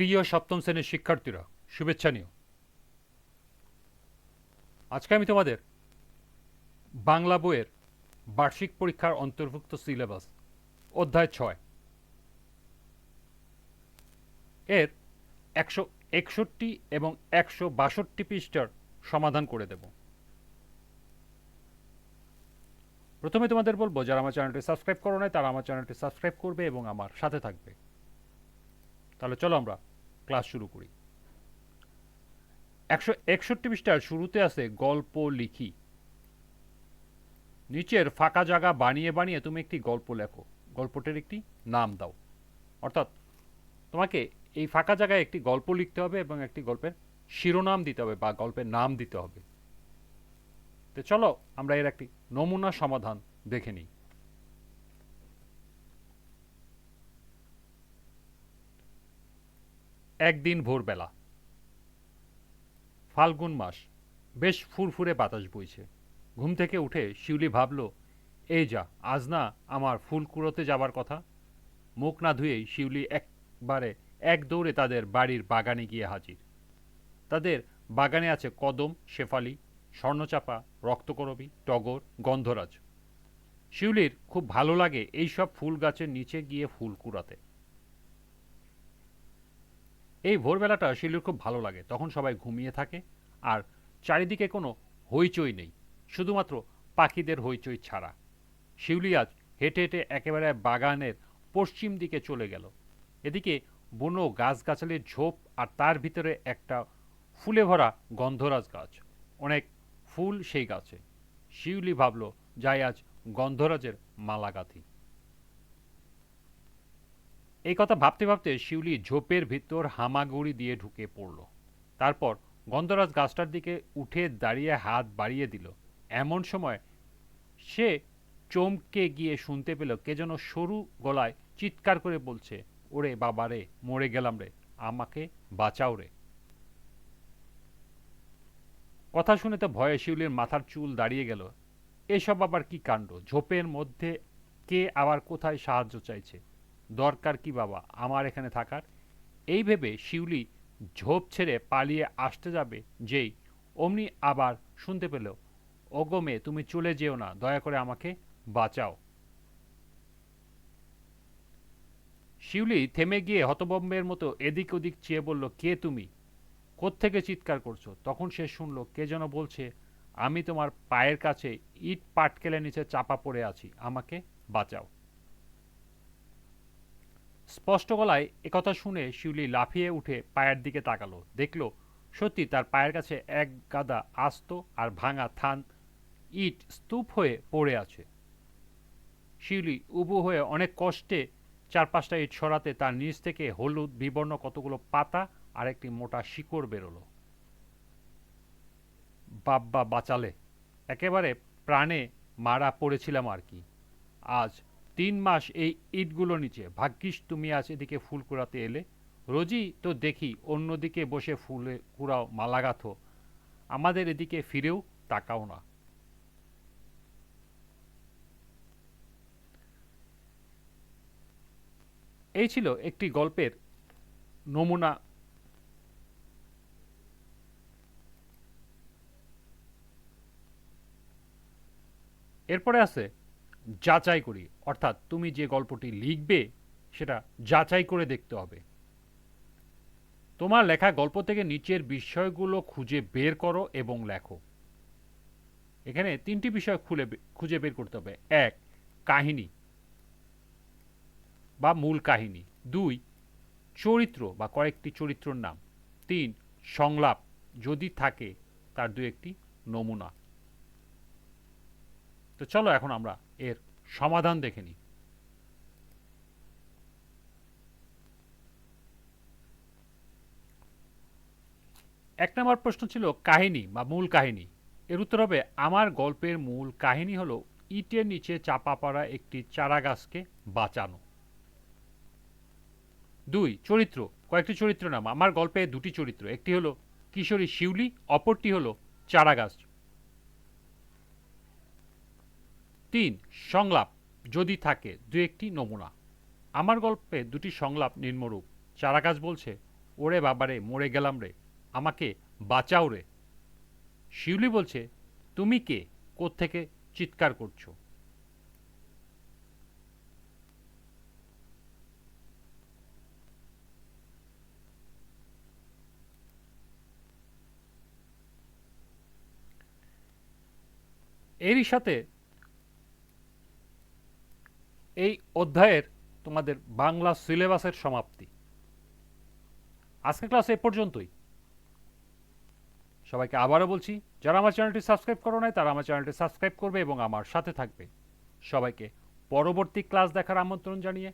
প্রিয় সপ্তম শ্রেণীর শিক্ষার্থীরা, শুভেচ্ছা নিও। আজকে আমি তোমাদের বাংলা বইয়ের বার্ষিক পরীক্ষার অন্তর্ভুক্ত সিলেবাস অধ্যায় 6 এর 161 এবং 162 পৃষ্ঠার সমাধান করে দেব। প্রথমে তোমাদের বলবো, যারা আমার চ্যানেলটি সাবস্ক্রাইব করো নাই তারা আমার চ্যানেলটি সাবস্ক্রাইব করবে এবং আমার সাথে থাকবে। তাহলে চলো আমরা ক্লাস শুরু করি। 161 পৃষ্ঠার শুরুতে আছে গল্প লিখি। নিচের ফাঁকা জায়গা বানিয়ে বানিয়ে তুমি একটি গল্প লেখো, গল্পটির একটি নাম দাও। অর্থাৎ তোমাকে এই ফাঁকা জায়গায় একটি গল্প লিখতে হবে এবং একটি গল্পের শিরোনাম দিতে হবে বা গল্পের নাম দিতে হবে। তো চলো আমরা এর একটি নমুনা সমাধান দেখে নিই। একদিন ভোরবেলা, ফাল্গুন মাস, বেশ ফুরফুরে বাতাস বইছে। ঘুম থেকে উঠে শিউলি ভাবল, এই যা, আজ না আমার ফুল কুড়োতে যাবার কথা। মুখ না ধুয়েই শিউলি একবারে এক দৌড়ে তাদের বাড়ির বাগানে গিয়ে হাজির। তাদের বাগানে আছে কদম, শেফালি, স্বর্ণচাপা, রক্তকরবী, টগর, গন্ধরাজ। শিউলির খুব ভালো লাগে এইসব ফুল গাছের নিচে গিয়ে ফুল কুড়াতে। এই ভোরবেলাটা শিউলির খুব ভালো লাগে, তখন সবাই ঘুমিয়ে থাকে আর চারিদিকে কোনো হইচই নেই, শুধুমাত্র পাখিদের হইচই ছাড়া। শিউলি আজ হেঁটে হেঁটে একেবারে বাগানের পশ্চিম দিকে চলে গেল। এদিকে বুনো গাছগাছালির ঝোপ আর তার ভিতরে একটা ফুলে ভরা গন্ধরাজ গাছ, অনেক ফুল সেই গাছে। শিউলি ভাবল, যাই আজ গন্ধরাজের মালা গাঁথি। এই কথা ভাবতে ভাবতে শিউলি ঝোপের ভিতর হামাগুড়ি দিয়ে ঢুকে পড়ল। তারপর গন্ধরাজ গাছটার দিকে উঠে দাঁড়িয়ে হাত বাড়িয়ে দিল। এমন সময় সে চমকে গিয়ে শুনতে পেল কে যেন সরু গলায় চিৎকার করে বলছে, ওরে বাবা রে, মরে গেলাম রে, আমাকে বাঁচাও রে। কথা শুনে তো ভয়ে শিউলির মাথার চুল দাঁড়িয়ে গেল। এসব আবার কি কাণ্ড? ঝোপের মধ্যে কে আবার কোথায় সাহায্য চাইছে? দরকার কি বাবা আমার এখানে থাকার? এই ভেবে শিউলি ঝোপ ছেড়ে পালিয়ে আসতে যাবে যেই অমনি আবার শুনতে পেল, ওগো মেয়ে, তুমি চলে যেও না, দয়া করে আমাকে বাঁচাও। শিউলি থেমে গিয়ে হতভম্বের মতো এদিক ওদিক চেয়ে বলল, কে তুমি? কোত্থেকে চিৎকার করছো? তখন সে শুনল কে যেন বলছে, আমি তোমার পায়ের কাছে ইট পাটকেলের নিচে চাপা পড়ে আছি, আমাকে বাঁচাও। স্পষ্ট গলায় একথা শুনে শিউলি লাফিয়ে উঠে পায়ের দিকে তাকালো, দেখল সত্যি তার পায়ের কাছে এক গাদা আস্ত আর ভাঙা থান ইট স্তূপ হয়ে পড়ে আছে। শিউলি উবু হয়ে অনেক কষ্টে চার পাঁচটা ইট সরাতে তার নিচ থেকে হলুদ বিবর্ণ কতগুলো পাতা আর একটি মোটা শিকড় বেরোলো। বাব্বা বাঁচালে, একেবারে প্রাণে মারা পড়েছিলাম আর কি। আজ 3 মাস এই ইটগুলো নিচে, ভাগ্যিস তুমি আজ এদিকে ফুল কুড়াতে এলে। রোজই তো দেখি অন্যদিকে বসে ফুলে কুড়াও, মালা গাঁথো, আমাদের এদিকে ফিরেও তাকাও না। এই ছিল একটি গল্পের নমুনা। এরপরে আছে যাচাই করি, অর্থাৎ তুমি যে গল্পটি লিখবে সেটা যাচাই করে দেখতে হবে। তোমার লেখা গল্প থেকে নিচের বিষয়গুলো খুঁজে বের করো এবং লেখো। এখানে 3টি বিষয় খুঁজে বের করতে হবে। 1, কাহিনী বা মূল কাহিনী। 2, চরিত্র বা কয়েকটি চরিত্রের নাম। 3, সংলাপ যদি থাকে তার 2-1টি নমুনা। তো চলো এখন আমরা এর সমাধান দেখে নিই। 1 নম্বর প্রশ্ন ছিল কাহিনী বা মূল কাহিনী। এর উত্তর হবে, আমার গল্পের মূল কাহিনী হলো ইটের নিচে চাপা পড়া একটি চারাগাছকে বাঁচানো। 2, চরিত্র, কয়েকটি চরিত্র নাম। আমার গল্পে 2টি চরিত্র, একটি হলো কিশোরী শিউলি, অপরটি হলো চারাগাছ। 3, সংলাপ যদি থাকে 2-1টি নমুনা। আমার গল্পে 2টি সংলাপ নিম্নরূপ। চারাগাছ বলছে, ওরে বাবারে, মরে গেলাম রে, আমাকে বাঁচাও রে। শিউলি বলছে, তুমি কে, কোত্থেকে চিৎকার করছো? এরই সাথে এই অধ্যায়ের তোমাদের বাংলা সিলেবাসের সমাপ্তি। আজকের ক্লাস এ পর্যন্তই। সবাইকে আবারও বলছি, যারা আমার চ্যানেলটি সাবস্ক্রাইব করো নাই তারা আমার চ্যানেলটি সাবস্ক্রাইব করবে এবং আমার সাথে থাকবে। সবাইকে পরবর্তী ক্লাস দেখার আমন্ত্রণ জানিয়ে